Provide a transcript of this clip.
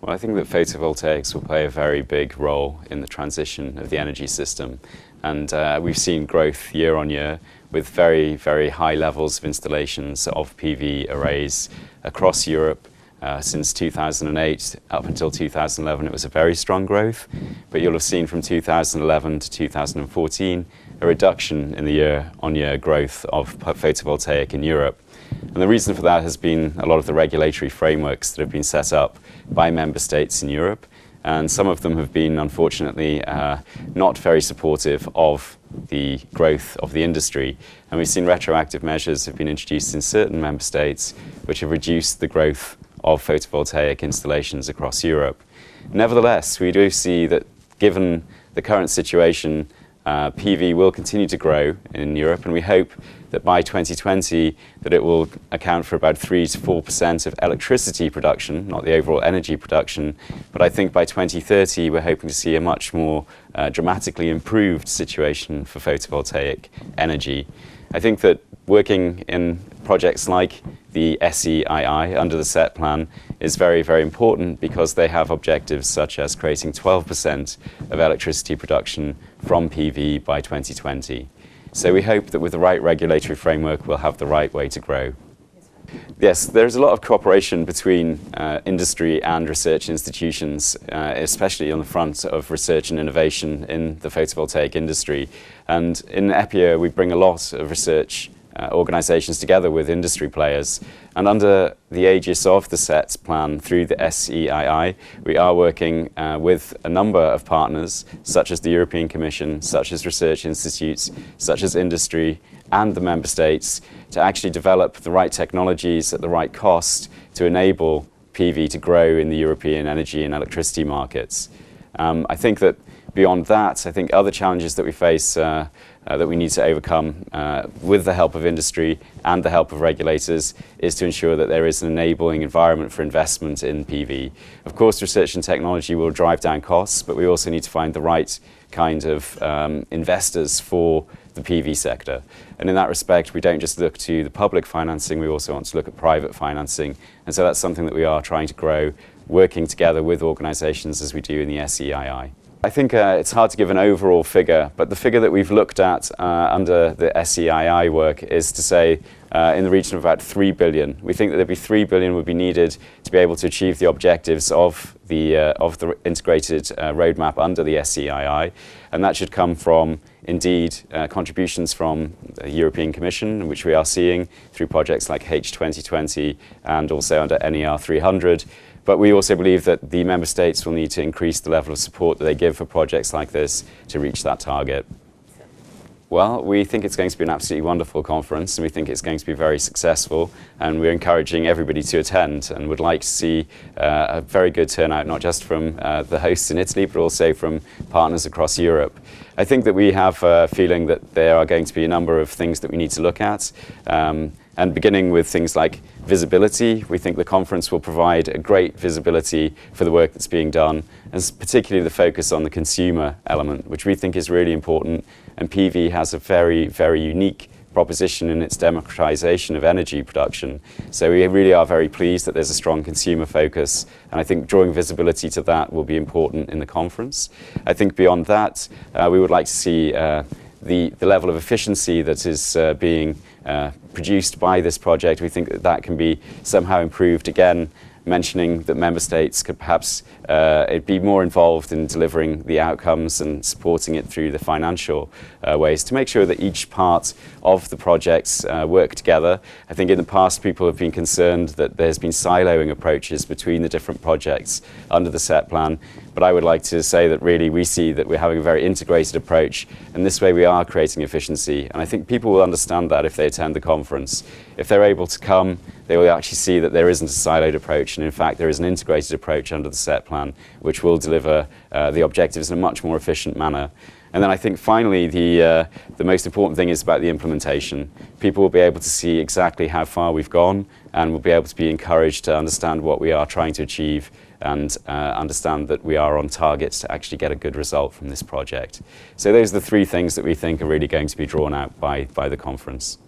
Well, I think that photovoltaics will play a very big role in the transition of the energy system. And we've seen growth year on year with very, very high levels of installations of PV arrays across Europe. Since 2008 up until 2011, it was a very strong growth. But you'll have seen from 2011 to 2014 a reduction in the year-on-year growth of photovoltaic in Europe. And the reason for that has been a lot of the regulatory frameworks that have been set up by member states in Europe. And some of them have been, unfortunately, not very supportive of the growth of the industry. And we've seen retroactive measures have been introduced in certain member states which have reduced the growth of photovoltaic installations across Europe. Nevertheless, we do see that given the current situation, PV will continue to grow in Europe, and we hope that by 2020 that it will account for about 3 to 4% of electricity production, not the overall energy production. But I think by 2030 we're hoping to see a much more dramatically improved situation for photovoltaic energy. I think that working in projects like the SEII under the SET plan is very, very important because they have objectives such as creating 12% of electricity production from PV by 2020. So we hope that with the right regulatory framework we'll have the right way to grow. Yes, there's a lot of cooperation between industry and research institutions, especially on the front of research and innovation in the photovoltaic industry. And in EPIA we bring a lot of research organisations together with industry players, and under the aegis of the SET plan through the SEII we are working with a number of partners such as the European Commission, such as research institutes, such as industry and the member states to actually develop the right technologies at the right cost to enable PV to grow in the European energy and electricity markets. I think that beyond that, I think other challenges that we face that we need to overcome with the help of industry and the help of regulators is to ensure that there is an enabling environment for investment in PV. Of course, research and technology will drive down costs, but we also need to find the right kind of investors for the PV sector. And in that respect, we don't just look to the public financing, we also want to look at private financing. And so that's something that we are trying to grow, working together with organisations as we do in the SEII. I think it's hard to give an overall figure, but the figure that we've looked at under the SEII work is to say in the region of about 3 billion. We think that there'd be 3 billion would be needed to be able to achieve the objectives of the integrated roadmap under the SEII, and that should come from indeed contributions from the European Commission, which we are seeing through projects like H2020 and also under NER 300. But we also believe that the member states will need to increase the level of support that they give for projects like this to reach that target. Well, we think it's going to be an absolutely wonderful conference, and we think it's going to be very successful, and we're encouraging everybody to attend and would like to see a very good turnout, not just from the hosts in Italy, but also from partners across Europe. I think that we have a feeling that there are going to be a number of things that we need to look at. And beginning with things like visibility, we think the conference will provide a great visibility for the work that's being done, and particularly the focus on the consumer element, which we think is really important. And PV has a very, very unique proposition in its democratization of energy production. So we really are very pleased that there's a strong consumer focus, and I think drawing visibility to that will be important in the conference. I think beyond that, we would like to see the level of efficiency that is being produced by this project. We think that that can be somehow improved, again mentioning that member states could perhaps be more involved in delivering the outcomes and supporting it through the financial ways to make sure that each part of the projects work together. I think in the past people have been concerned that there's been siloing approaches between the different projects under the SET plan, but I would like to say that really we see that we're having a very integrated approach, and this way we are creating efficiency, and I think people will understand that if they attend the conference. If they're able to come, they will actually see that there isn't a siloed approach, and in fact there is an integrated approach under the SET plan which will deliver the objectives in a much more efficient manner. And then I think finally the most important thing is about the implementation. People will be able to see exactly how far we've gone, and will be able to be encouraged to understand what we are trying to achieve, and understand that we are on target to actually get a good result from this project. So those are the three things that we think are really going to be drawn out by the conference.